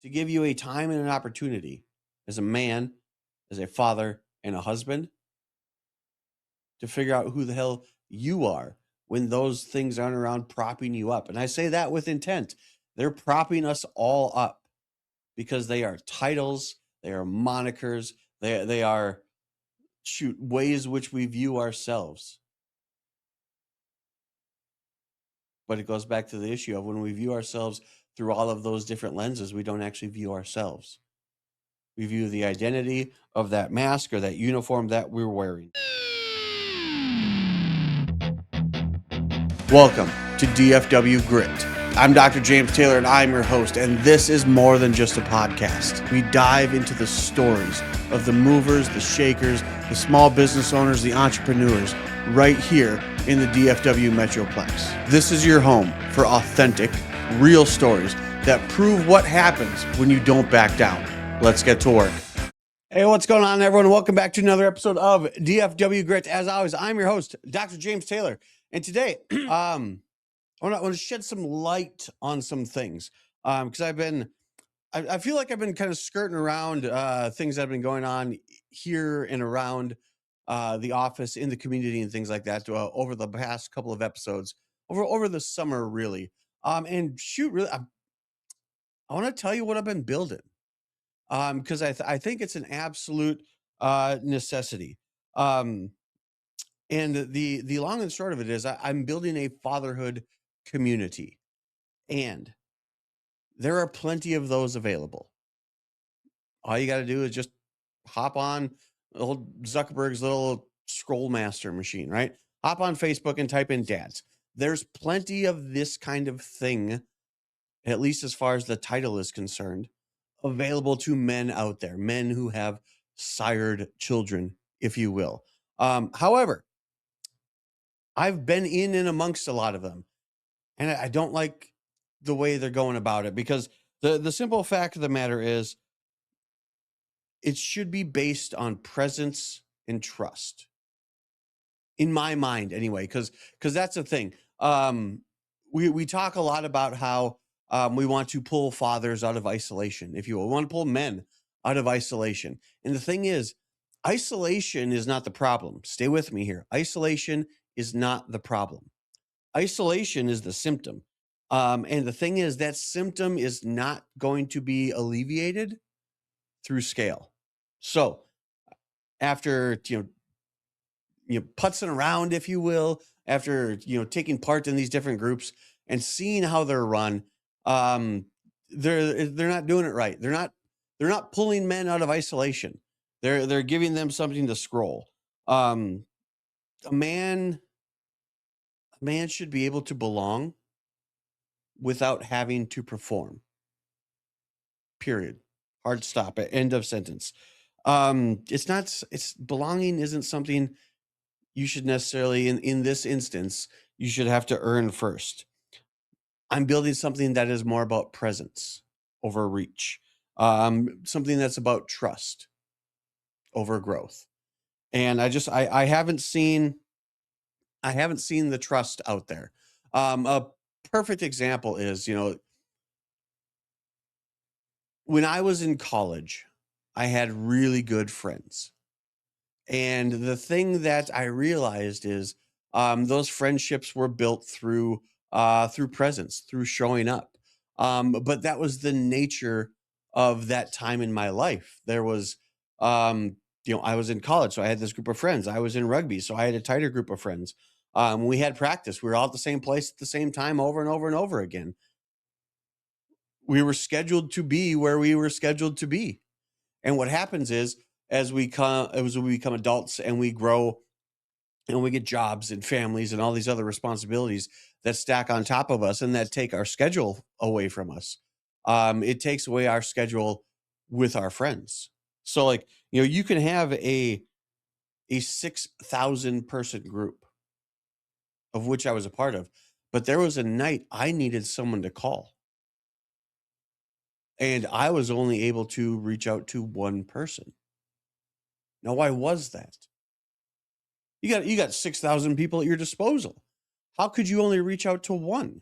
to give you a time and an opportunity as a man, as a father, and a husband to figure out who the hell you are when those things aren't around propping you up. And I say that with intent. They're propping us all up because they are titles, they are monikers, they are ways which we view ourselves. But it goes back to the issue of when we view ourselves through all of those different lenses, we don't actually view ourselves. We view the identity of that mask or that uniform that we're wearing. Welcome to DFW Grit. I'm Dr. James Taylor and I'm your host, and this is more than just a podcast. We dive into the stories of the movers, the shakers, the small business owners, the entrepreneurs, right here in the DFW Metroplex. This is your home for authentic, real stories that prove what happens when you don't back down. Let's get to work. Hey, what's going on, everyone? Welcome back to another episode of DFW Grit. As always, I'm your host, Dr. James Taylor. And today, I want to shed some light on some things because I feel like I've been kind of skirting around things that have been going on here and around the office, in the community, and things like that over the past couple of episodes, over the summer, really. Really, I want to tell you what I've been building because I think it's an absolute necessity. And the long and short of it is I'm building a fatherhood community, and there are plenty of those available. All you got to do is just hop on old Zuckerberg's little scroll master machine, right? Hop on Facebook and type in dads. There's plenty of this kind of thing, at least as far as the title is concerned, available to men out there, men who have sired children, if you will. However, I've been in and amongst a lot of them, and I don't like the way they're going about it because the simple fact of the matter is it should be based on presence and trust, in my mind anyway, because that's the thing. We talk a lot about how we want to pull fathers out of isolation, if you will. We want to pull men out of isolation. And the thing is, isolation is not the problem. Stay with me here. Isolation is not the problem. Isolation is the symptom. And the thing is, that symptom is not going to be alleviated through scale. So after, putzing around, if you will, after, taking part in these different groups and seeing how they're run, they're not doing it right. They're not pulling men out of isolation. They're giving them something to scroll. A man should be able to belong without having to perform. Period. Hard stop. End of sentence. It's belonging isn't something you should necessarily, in this instance, you should have to earn first. I'm building something that is more about presence over reach. Something that's about trust over growth. And I haven't seen the trust out there. A perfect example is, when I was in college, I had really good friends. And the thing that I realized is those friendships were built through presence, through showing up. But that was the nature of that time in my life. There was, I was in college, so I had this group of friends. I was in rugby, so I had a tighter group of friends. We had practice. We were all at the same place at the same time over and over and over again. We were scheduled to be where we were scheduled to be. And what happens is, as we become adults and we grow and we get jobs and families and all these other responsibilities that stack on top of us and that take our schedule away from us, it takes away our schedule with our friends. So, like, you can have a 6,000 person group, of which I was a part of, but there was a night I needed someone to call, and I was only able to reach out to one person. Now, why was that? You got 6,000 people at your disposal. How could you only reach out to one?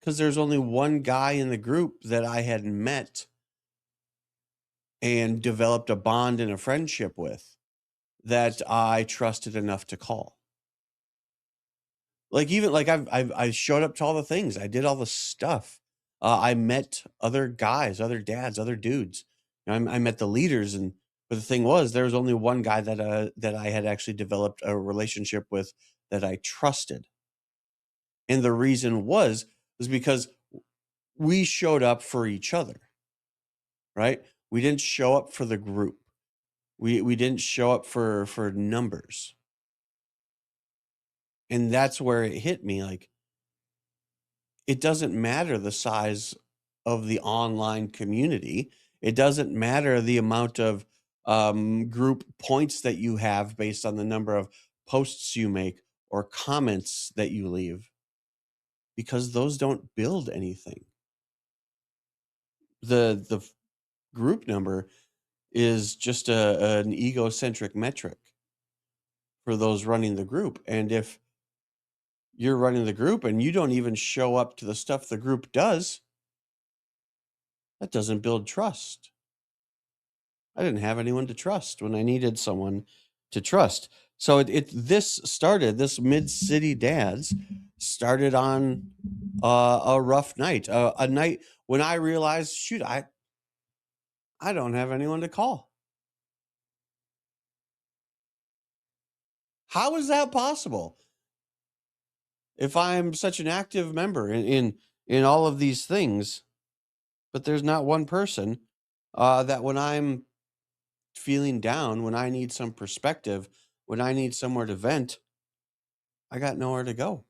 Because there's only one guy in the group that I had met and developed a bond and a friendship with that I trusted enough to call. Like, even like I showed up to all the things. I did all the stuff. I met other guys, other dads, other dudes. I met the leaders, and but the thing was, there was only one guy that I had actually developed a relationship with that I trusted, and the reason was because we showed up for each other, right? We didn't show up for the group. We didn't show up for numbers, and that's where it hit me. Like, it doesn't matter the size of the online community. It doesn't matter the amount of group points that you have based on the number of posts you make or comments that you leave, because those don't build anything. The group number is just an egocentric metric for those running the group. And if you're running the group and you don't even show up to the stuff the group does, that doesn't build trust. I didn't have anyone to trust when I needed someone to trust. So this mid city dads started on a rough night, a night when I realized, shoot, I don't have anyone to call. How is that possible? If I'm such an active member in all of these things, but there's not one person that when I'm feeling down, when I need some perspective, when I need somewhere to vent, I got nowhere to go.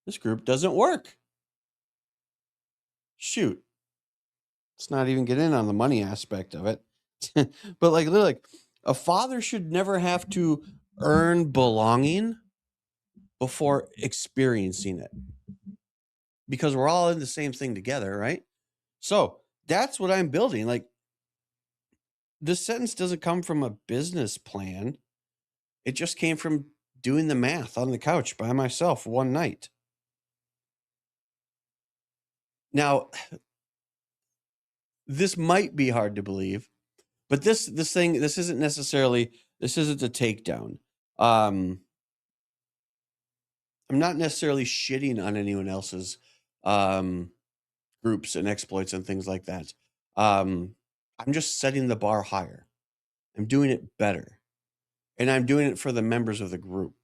This group doesn't work. Shoot. Let's not even get in on the money aspect of it. But like, literally, like, a father should never have to earn belonging before experiencing it, because we're all in the same thing together, right? So that's what I'm building. Like, this sentence doesn't come from a business plan. It just came from doing the math on the couch by myself one night. Now, this might be hard to believe, but this isn't necessarily, this isn't a takedown. I'm not necessarily shitting on anyone else's um, groups and exploits and things like that. I'm just setting the bar higher. I'm doing it better, and I'm doing it for the members of the group,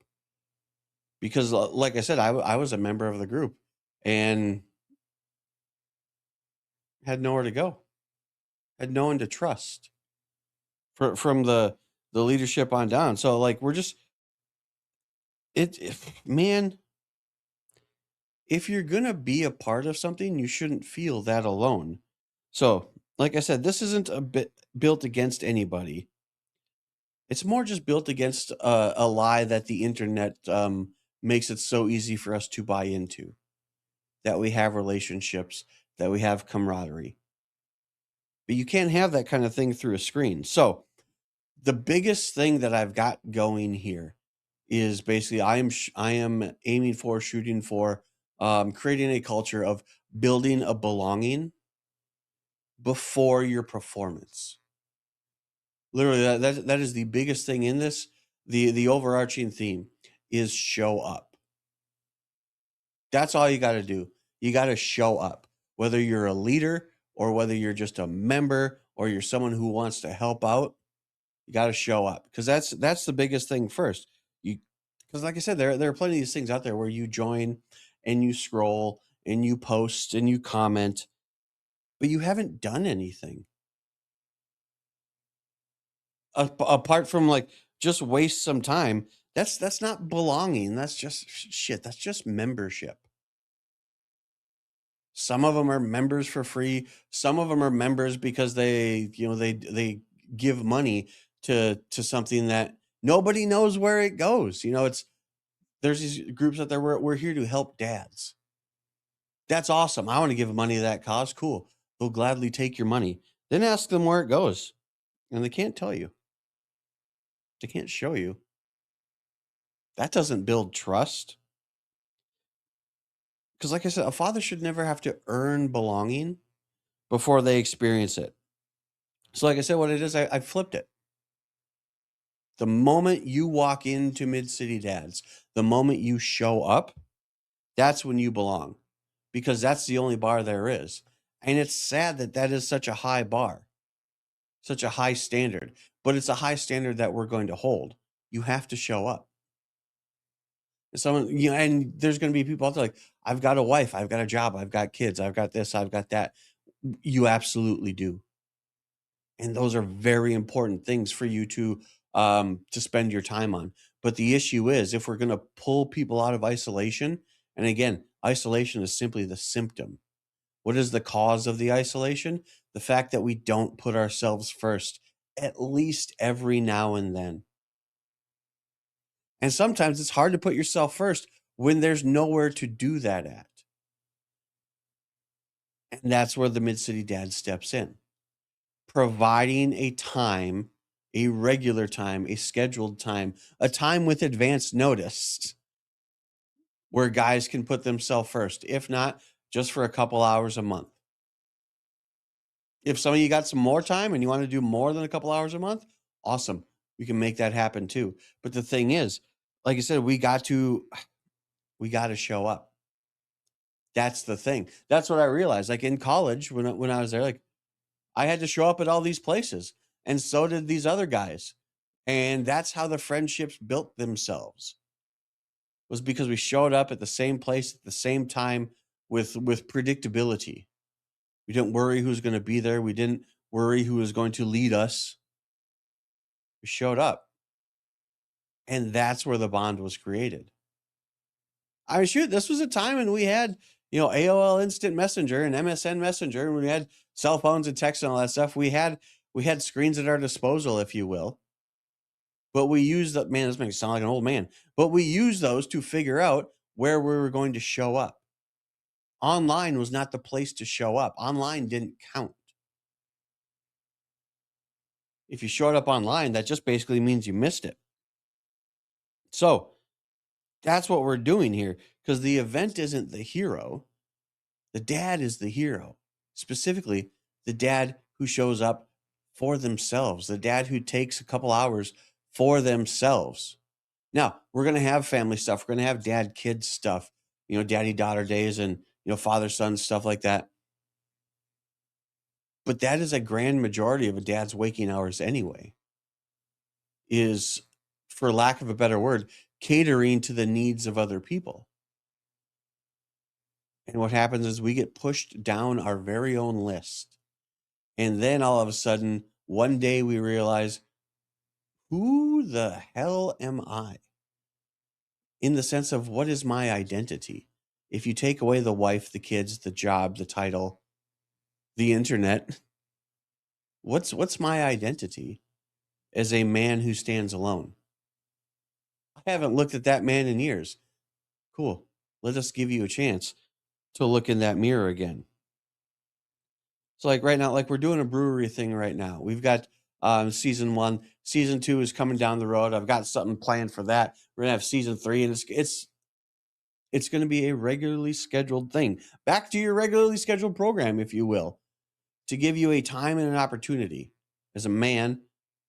because, like I said, I was a member of the group and had nowhere to go, had no one to trust from the leadership on down. So, like, we're just man, if you're gonna be a part of something, you shouldn't feel that alone. So, like I said, this isn't a bit built against anybody. It's more just built against a lie that the internet makes it so easy for us to buy into. That we have relationships, that we have camaraderie, but you can't have that kind of thing through a screen. So, the biggest thing that I've got going here is basically I am aiming for, shooting for, creating a culture of building a belonging before your performance. Literally, that is the biggest thing in this. The overarching theme is show up. That's all you got to do. You got to show up, whether you're a leader or whether you're just a member or you're someone who wants to help out. You got to show up, because that's the biggest thing first. You Because, like I said, there are plenty of these things out there where you join and you scroll and you post and you comment, but you haven't done anything apart from, like, just waste some time. That's not belonging. That's just shit. That's just membership. Some of them are members for free. Some of them are members because they give money to something that nobody knows where it goes. There's these groups out there where we're here to help dads. That's awesome. I want to give money to that cause. Cool. They'll gladly take your money. Then ask them where it goes. And they can't tell you. They can't show you. That doesn't build trust. Because, like I said, a father should never have to earn belonging before they experience it. So, like I said, what it is, I flipped it. The moment you walk into Mid-City Dads, the moment you show up, that's when you belong, because that's the only bar there is. And it's sad that that is such a high bar, such a high standard, but it's a high standard that we're going to hold. You have to show up. Someone, and there's going to be people out there like, I've got a wife, I've got a job, I've got kids, I've got this, I've got that. You absolutely do. And those are very important things for you to spend your time on. But the issue is, if we're going to pull people out of isolation, and again, isolation is simply the symptom. What is the cause of the isolation? The fact that we don't put ourselves first, at least every now and then. And sometimes it's hard to put yourself first when there's nowhere to do that at. And that's where the Mid-City Dad steps in, providing a time, a regular time, a scheduled time, a time with advance notice where guys can put themselves first, if not just for a couple hours a month. If some of you got some more time and you want to do more than a couple hours a month, awesome. We can make that happen too. But the thing is, like I said, we got to show up. That's the thing. That's what I realized. Like in college, when I was there, like I had to show up at all these places, and so did these other guys. And that's how the friendships built themselves, was because we showed up at the same place at the same time with predictability. We didn't worry who's going to be there. We didn't worry who was going to lead us. We showed up. And that's where the bond was created. I mean, shoot, this was a time when we had, AOL Instant Messenger and MSN Messenger, and we had cell phones and text and all that stuff. We had screens at our disposal, if you will. But we used that, man, this makes me sound like an old man. But we used those to figure out where we were going to show up. Online was not the place to show up. Online didn't count. If you showed up online, that just basically means you missed it. So that's what we're doing here, because the event isn't the hero. The dad is the hero. Specifically, the dad who shows up for themselves, the dad who takes a couple hours for themselves. Now, we're going to have family stuff. We're going to have dad-kid stuff, daddy-daughter days and, father-son stuff like that. But that is a grand majority of a dad's waking hours anyway, is, for lack of a better word, catering to the needs of other people. And what happens is we get pushed down our very own list. And then all of a sudden, one day we realize, who the hell am I? In the sense of, what is my identity? If you take away the wife, the kids, the job, the title, the internet, what's my identity as a man who stands alone? I haven't looked at that man in years. Cool. Let us give you a chance to look in that mirror again. So like right now, like we're doing a brewery thing right now. We've got season 1, season 2 is coming down the road. I've got something planned for that. We're gonna have season 3, and it's going to be a regularly scheduled thing. Back to your regularly scheduled program, if you will, to give you a time and an opportunity as a man,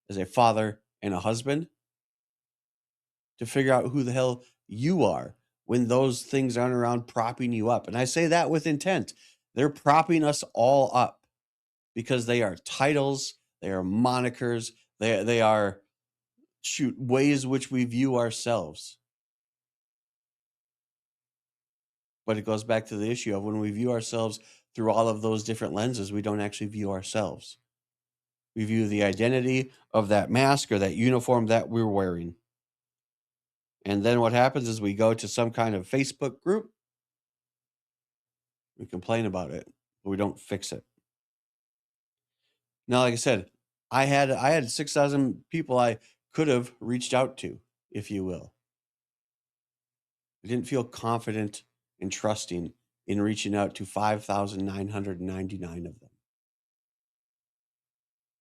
as a father, and a husband to figure out who the hell you are when those things aren't around propping you up. And I say that with intent. They're propping us all up because they are titles, they are monikers, they are ways which we view ourselves. But it goes back to the issue of, when we view ourselves through all of those different lenses, we don't actually view ourselves. We view the identity of that mask or that uniform that we're wearing. And then what happens is we go to some kind of Facebook group, we complain about it, but we don't fix it. Now, like I said, I had 6,000 people I could have reached out to, if you will. I didn't feel confident and trusting in reaching out to 5,999 of them,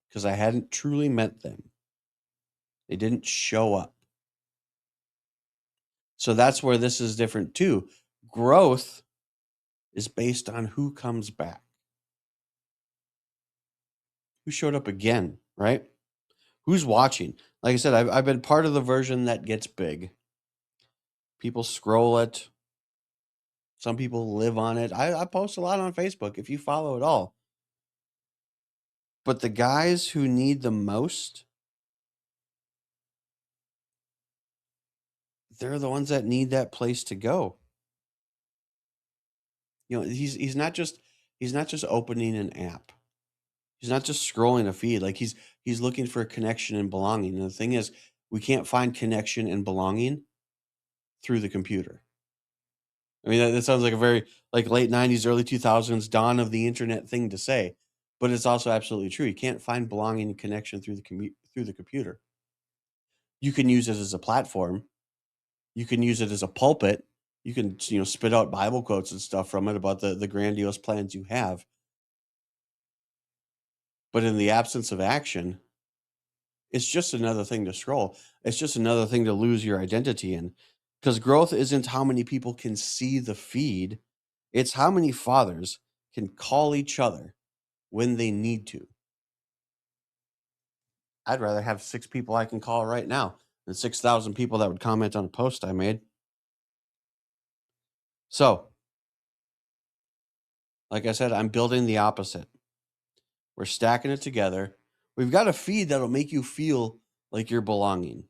because I hadn't truly met them. They didn't show up. So that's where this is different too. Growth is based on who comes back, who showed up again, right? Who's watching? Like I said, I've been part of the version that gets big. People scroll it. Some people live on it. I post a lot on Facebook if you follow it all. But the guys who need the most, they're the ones that need that place to go. He's not just opening an app. He's not just scrolling a feed. Like he's looking for connection and belonging. And the thing is, we can't find connection and belonging through the computer. I mean, that sounds like a very late 90s, early 2000s dawn of the internet thing to say, but it's also absolutely true. You can't find belonging and connection through the computer. You can use it as a platform. You can use it as a pulpit. You can spit out Bible quotes and stuff from it about the grandiose plans you have. But in the absence of action, it's just another thing to scroll. It's just another thing to lose your identity in. Because growth isn't how many people can see the feed. It's how many fathers can call each other when they need to. I'd rather have 6 people I can call right now than 6,000 people that would comment on a post I made. So, like I said, I'm building the opposite. We're stacking it together. We've got a feed that'll make you feel like you're belonging.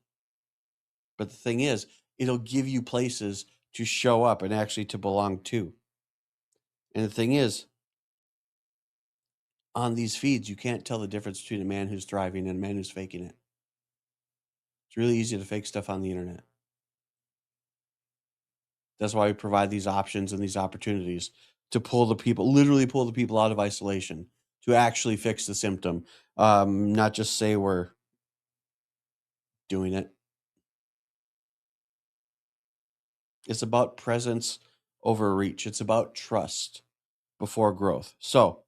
But the thing is, it'll give you places to show up and actually to belong to. And the thing is, on these feeds, you can't tell the difference between a man who's thriving and a man who's faking it. It's really easy to fake stuff on the internet. That's why we provide these options and these opportunities to literally pull the people out of isolation, to actually fix the symptom, not just say we're doing it. It's about presence over reach. It's about trust before growth. So,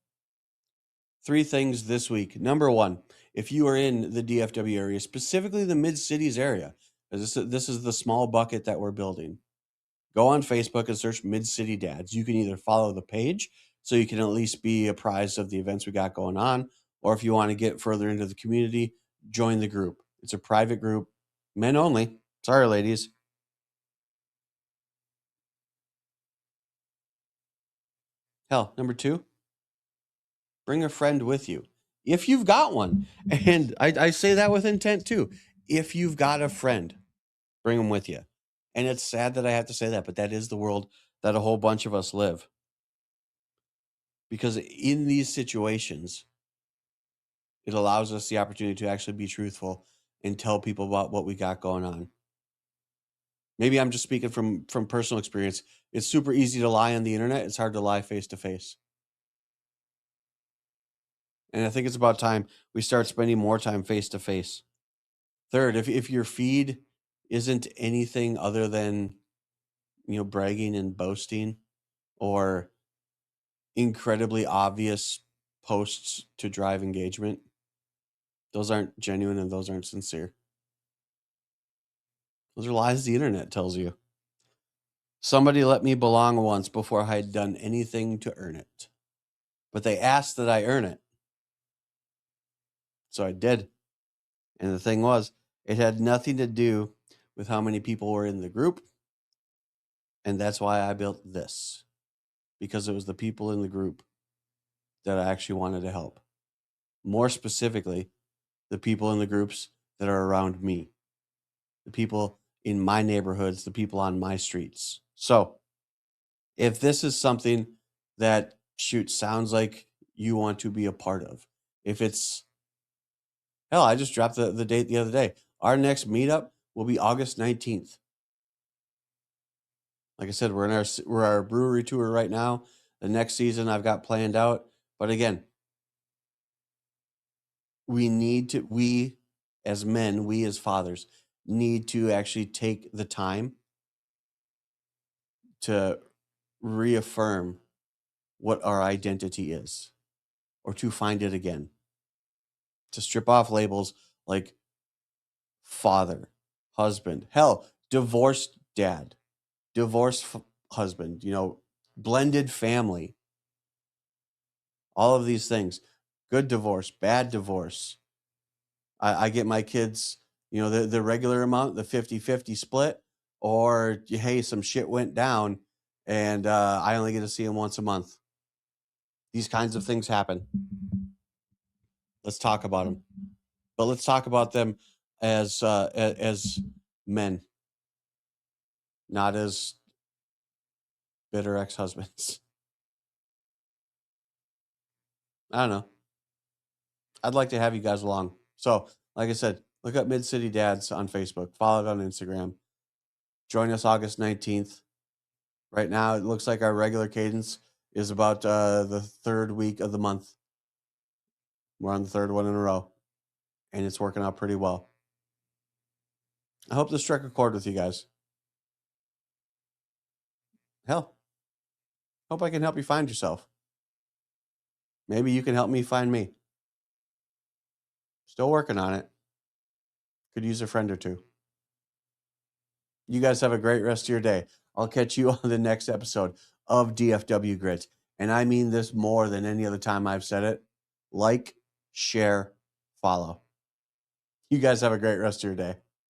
3 things this week. Number 1, if you are in the DFW area, specifically the mid-cities area, this is the small bucket that we're building. Go on Facebook and search Mid-City Dads. You can either follow the page so you can at least be apprised of the events we got going on, or if you want to get further into the community, join the group. It's a private group, men only. Sorry, ladies. Hell, number 2, bring a friend with you. If you've got one, and I say that with intent too. If you've got a friend, bring them with you. And it's sad that I have to say that, but that is the world that a whole bunch of us live. Because in these situations, it allows us the opportunity to actually be truthful and tell people about what we got going on. Maybe I'm just speaking from personal experience. It's super easy to lie on the internet. It's hard to lie face to face. And I think it's about time we start spending more time face to face. Third, if your feed isn't anything other than, bragging and boasting or incredibly obvious posts to drive engagement, those aren't genuine and those aren't sincere. Those are lies the internet tells you. Somebody let me belong once before I had done anything to earn it. But they asked that I earn it. So I did. And the thing was, it had nothing to do with how many people were in the group. And that's why I built this. Because it was the people in the group that I actually wanted to help. More specifically, the people in the groups that are around me. The people in my neighborhoods, the people on my streets. So, if this is something that sounds like you want to be a part of, if it's, hell, I just dropped the date the other day. Our next meetup will be August 19th. Like I said, we're our brewery tour right now. The next season I've got planned out. But again, we as men, we as fathers, need to actually take the time to reaffirm what our identity is, or to find it again, to strip off labels like father, husband, hell, divorced dad, divorced husband, blended family, all of these things, good divorce, bad divorce. I get my kids, the regular amount, the 50-50 split, or, hey, some shit went down and I only get to see them once a month. These kinds of things happen. Let's talk about them. But let's talk about them as men, not as bitter ex-husbands. I don't know. I'd like to have you guys along. So, like I said, look up Mid-City Dads on Facebook. Follow it on Instagram. Join us August 19th. Right now, it looks like our regular cadence is about the third week of the month. We're on the third one in a row, and it's working out pretty well. I hope this struck a chord with you guys. Hell, hope I can help you find yourself. Maybe you can help me find me. Still working on it. Could use a friend or two. You guys have a great rest of your day. I'll catch you on the next episode of DFW Grit. And I mean this more than any other time I've said it. Like, share, follow. You guys have a great rest of your day.